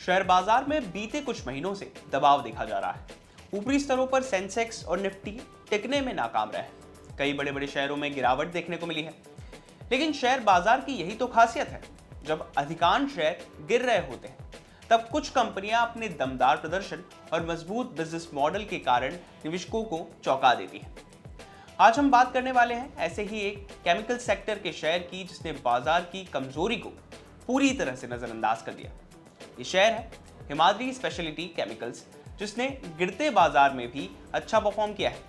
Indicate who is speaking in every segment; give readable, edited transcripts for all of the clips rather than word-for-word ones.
Speaker 1: Share बाजार में बीते कुछ महीनों से दबाव देखा जा रहा है। ऊपरी स्तरों पर सेंसेक्स और निफ्टी टिकने में नाकाम रहे। कई बड़े बड़े शेयरों में गिरावट देखने को मिली है। लेकिन शेयर बाजार की यही तो खासियत है, जब अधिकांश शेयर गिर रहे होते हैं तब कुछ कंपनियां अपने दमदार प्रदर्शन और मजबूत बिजनेस मॉडल के कारण निवेशकों को चौंका देती हैं। आज हम बात करने वाले हैं ऐसे ही एक केमिकल सेक्टर के शेयर की, जिसने बाजार की कमजोरी को पूरी तरह से नजरअंदाज कर दिया। ये शेयर है हिमाद्री स्पेशलिटी केमिकल्स, जिसने गिरते बाजार में भी अच्छा परफॉर्म किया है।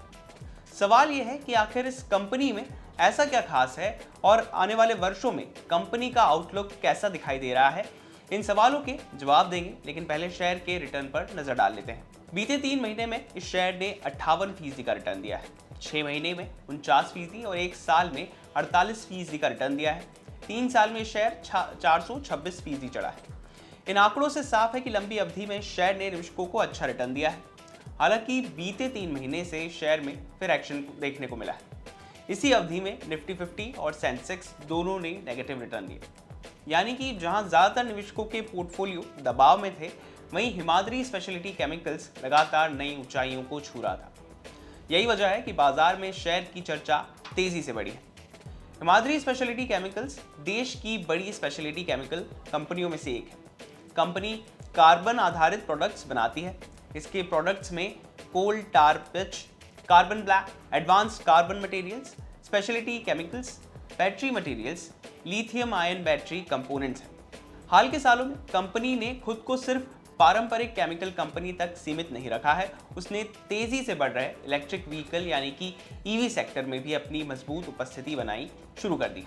Speaker 1: सवाल यह है कि आखिर इस कंपनी में ऐसा क्या खास है और आने वाले वर्षों में कंपनी का आउटलुक कैसा दिखाई दे रहा है। इन सवालों के जवाब देंगे, लेकिन पहले शेयर के रिटर्न पर नजर डाल लेते हैं। बीते 3 महीने में इस शेयर ने 58% का रिटर्न दिया है, 6 महीने में 49% और 1 साल में 48% का रिटर्न दिया है। 3 साल में शेयर 426% चढ़ा है। इन आंकड़ों से साफ है कि लंबी अवधि में शेयर ने निवेशकों को अच्छा रिटर्न दिया है। हालांकि बीते 3 महीने से शेयर में फिर एक्शन देखने को मिला है। इसी अवधि में निफ्टी 50 और सेंसेक्स दोनों ने नेगेटिव रिटर्न दिए, यानी कि जहां ज्यादातर निवेशकों के पोर्टफोलियो दबाव में थे, वहीं हिमाद्री स्पेशलिटी केमिकल्स लगातार नई ऊंचाइयों को छू रहा था। यही वजह है कि बाजार में शेयर की चर्चा तेजी से बढ़ी है। हिमाद्री स्पेशलिटी केमिकल्स देश की बड़ी स्पेशलिटी केमिकल कंपनियों में से एक है। कंपनी कार्बन आधारित प्रोडक्ट्स बनाती है। इसके प्रोडक्ट्स में coal tar pitch, carbon black, advanced carbon materials, speciality chemicals, battery materials, lithium ion battery components हैं। हाल के सालों में कंपनी ने खुद को सिर्फ पारंपरिक केमिकल कंपनी तक सीमित नहीं रखा है। उसने तेजी से बढ़ रहे इलेक्ट्रिक व्हीकल यानी कि ईवी सेक्टर में भी अपनी मजबूत उपस्थिति बनाई शुरू कर दी है।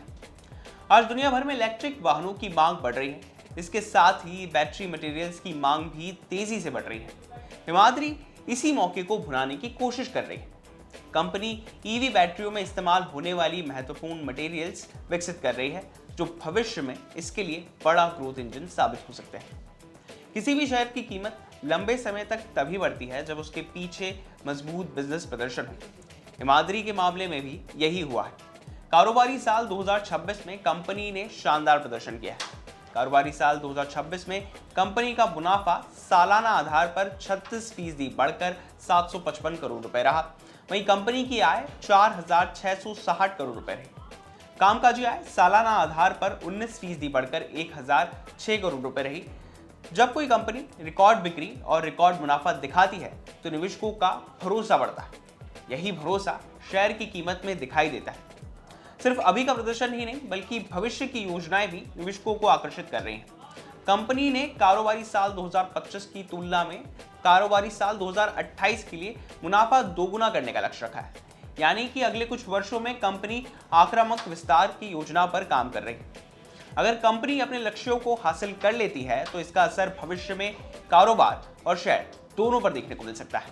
Speaker 1: आज दुनिया भर में इलेक्ट्रिक वाहनों की मांग बढ़ रही है। इसके साथ ही बैटरी मटेरियल्स की मांग भी तेजी से बढ़ रही है। हिमाद्री इसी मौके को भुनाने की कोशिश कर रही है। कंपनी ईवी बैटरियों में इस्तेमाल होने वाली महत्वपूर्ण मटेरियल्स विकसित कर रही है, जो भविष्य में इसके लिए बड़ा ग्रोथ इंजन साबित हो सकते हैं। किसी भी शेयर की कीमत लंबे समय तक तभी बढ़ती है जब उसके पीछे मजबूत बिजनेस प्रदर्शन हो। हिमाद्री के मामले में भी यही हुआ है। कारोबारी साल 2026 में कंपनी ने शानदार प्रदर्शन किया है। कारोबारी साल 2026 में कंपनी का मुनाफा सालाना आधार पर 36% बढ़कर 755 करोड़ रुपए रहा। वहीं कंपनी की आय 4,660 करोड़ रुपए रही। कामकाजी आय सालाना आधार पर 19% बढ़कर 1,006 करोड़ रुपए रही। जब कोई कंपनी रिकॉर्ड बिक्री और रिकॉर्ड मुनाफा दिखाती है तो निवेशकों का भरोसा बढ़ता है। यही भरोसा शेयर की कीमत में दिखाई देता है। सिर्फ अभी का प्रदर्शन ही नहीं, बल्कि भविष्य की योजनाएं भी निवेशकों को आकर्षित कर रही हैं। कंपनी ने कारोबारी साल 2025 की तुलना में कारोबारी साल 2028 के लिए मुनाफा दोगुना करने का लक्ष्य रखा है, यानी कि अगले कुछ वर्षों में कंपनी आक्रामक विस्तार की योजना पर काम कर रही है। अगर कंपनी अपने लक्ष्यों को हासिल कर लेती है तो इसका असर भविष्य में कारोबार और शेयर दोनों पर देखने को मिल सकता है।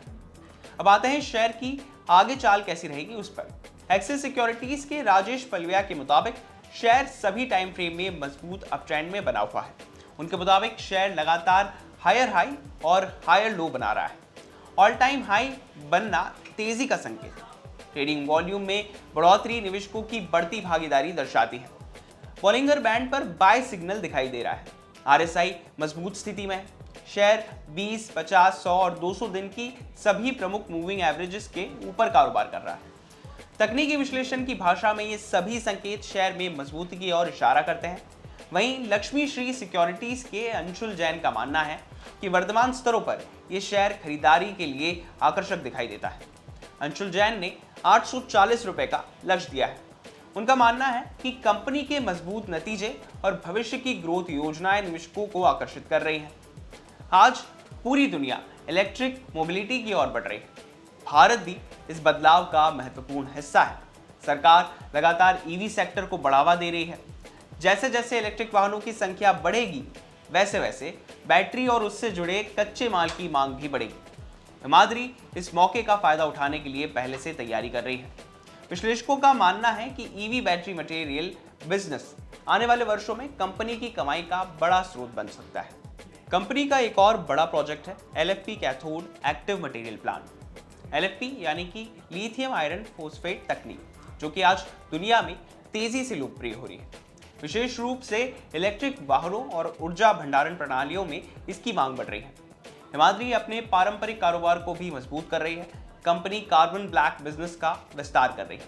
Speaker 1: अब आते हैं शेयर की आगे चाल कैसी रहेगी उस पर। एक्सिस सिक्योरिटीज के राजेश पलविया के मुताबिक शेयर सभी टाइम फ्रेम में मजबूत अपट्रेंड में बना हुआ है। उनके मुताबिक शेयर लगातार हायर हाई और हायर लो बना रहा है। ऑल टाइम हाई बनना तेजी का संकेत है। ट्रेडिंग वॉल्यूम में बढ़ोतरी निवेशकों की बढ़ती भागीदारी दर्शाती है। बॉलिंगर बैंड पर बाय सिग्नल दिखाई दे रहा है। आरएसआई मजबूत स्थिति में है। शेयर 20, 50, 100 और 200 दिन की सभी प्रमुख मूविंग एवरेजेस के ऊपर कारोबार कर रहा है। तकनीकी विश्लेषण की भाषा में ये सभी संकेत शेयर में मजबूती की ओर इशारा करते हैं। वहीं लक्ष्मी श्री सिक्योरिटीज के अंशुल जैन का मानना है कि वर्तमान स्तरों पर यह शेयर खरीदारी के लिए आकर्षक दिखाई देता है। अंशुल जैन ने 840 रुपए का लक्ष्य दिया है। उनका मानना है कि कंपनी के मजबूत नतीजे और भविष्य की ग्रोथ योजनाएं निवेशकों को आकर्षित कर रही हैं। आज पूरी दुनिया इलेक्ट्रिक मोबिलिटी की ओर बढ़ रही है। भारत भी इस बदलाव का महत्वपूर्ण हिस्सा है। सरकार लगातार ईवी सेक्टर को बढ़ावा दे रही है। जैसे जैसे इलेक्ट्रिक वाहनों की संख्या बढ़ेगी, वैसे वैसे बैटरी और उससे जुड़े कच्चे माल की मांग भी बढ़ेगी। हिमाद्री इस मौके का फायदा उठाने के लिए पहले से तैयारी कर रही है। विश्लेषकों का मानना है कि ईवी बैटरी मटेरियल बिजनेस आने वाले वर्षों में कंपनी की कमाई का बड़ा स्रोत बन सकता है। कंपनी का एक और बड़ा प्रोजेक्ट है LFP cathode active material plant. LFP यानी कि लिथियम आयरन फॉस्फेट तकनीक, जो कि आज दुनिया में तेजी से लोकप्रिय हो रही है। विशेष रूप से इलेक्ट्रिक वाहनों और ऊर्जा भंडारण प्रणालियों में इसकी मांग बढ़ रही है। हिमाद्री अपने पारंपरिक कारोबार को भी मजबूत कर रही है। कंपनी कार्बन ब्लैक बिजनेस का विस्तार कर रही है।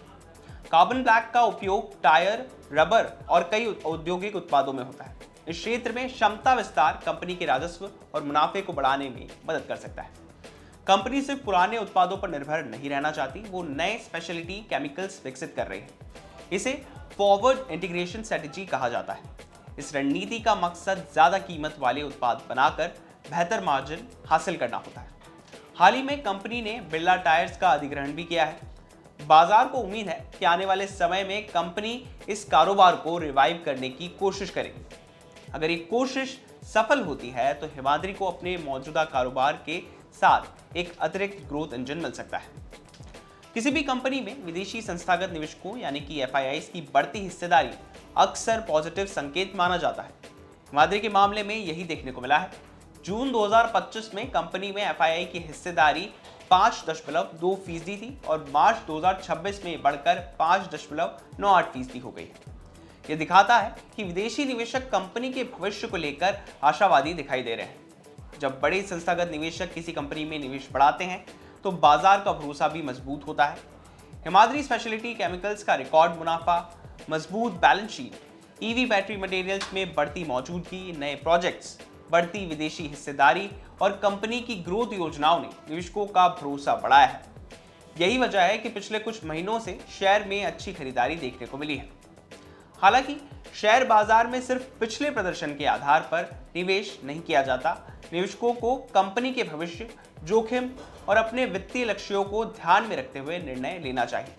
Speaker 1: कार्बन ब्लैक का उपयोग टायर, रबर और कई औद्योगिक उत्पादों में होता है। इस क्षेत्र में क्षमता विस्तार कंपनी के राजस्व और मुनाफे को बढ़ाने में मदद कर सकता है। कंपनी सिर्फ पुराने उत्पादों पर निर्भर नहीं रहना चाहती, वो नए स्पेशलिटी केमिकल्स विकसित कर रही है। इसे फॉरवर्ड इंटीग्रेशन स्ट्रेटेजी कहा जाता है। इस रणनीति का मकसद ज्यादा कीमत वाले उत्पाद बनाकर बेहतर मार्जिन हासिल करना होता है। हाल ही में कंपनी ने बिरला टायर्स का अधिग्रहण भी किया है। बाजार को उम्मीद है कि आने वाले समय में कंपनी इस कारोबार को रिवाइव करने की कोशिश करेगी। अगर ये कोशिश सफल होती है तो हिमाद्री को अपने मौजूदा कारोबार के साथ एक अतिरिक्त ग्रोथ इंजन मिल सकता है। किसी भी कंपनी में विदेशी संस्थागत निवेशकों यानी कि FIIs की बढ़ती हिस्सेदारी अक्सर पॉजिटिव संकेत माना जाता है। हिमाद्री के मामले में यही देखने को मिला है। जून 2025 में कंपनी में FII की हिस्सेदारी 5.2% थी और मार्च 2026 में बढ़कर 5.98% हो गई। यह दिखाता है कि विदेशी निवेशक कंपनी के भविष्य को लेकर आशावादी दिखाई दे रहे हैं। जब बड़े संस्थागत निवेशक किसी कंपनी में निवेश बढ़ाते हैं तो बाजार का भरोसा भी मजबूत होता है। हिमाद्री स्पेशलिटी केमिकल्स का रिकॉर्ड मुनाफा, मजबूत balance sheet, EV battery materials में बढ़ती मौजूदगी, नए प्रोजेक्ट्स, बढ़ती विदेशी हिस्सेदारी और कंपनी की ग्रोथ योजनाओं ने निवेशकों का भरोसा बढ़ाया है। यही वजह है कि पिछले कुछ महीनों से शेयर में अच्छी खरीदारी देखने को मिली है। हालांकि शेयर बाजार में सिर्फ पिछले प्रदर्शन के आधार पर निवेश नहीं किया जाता। निवेशकों को कंपनी के भविष्य, जोखिम और अपने वित्तीय लक्ष्यों को ध्यान में रखते हुए निर्णय लेना चाहिए।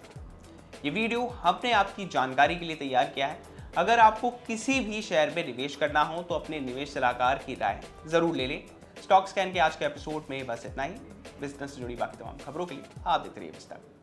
Speaker 1: ये वीडियो हमने आपकी जानकारी के लिए तैयार किया है। अगर आपको किसी भी शेयर में निवेश करना हो तो अपने निवेश सलाहकार की राय जरूर ले लें। स्टॉक स्कैन के आज के एपिसोड में बस इतना ही। बिजनेस से जुड़ी बाकी तमाम खबरों के लिए आप देखते रहिए विस्तार।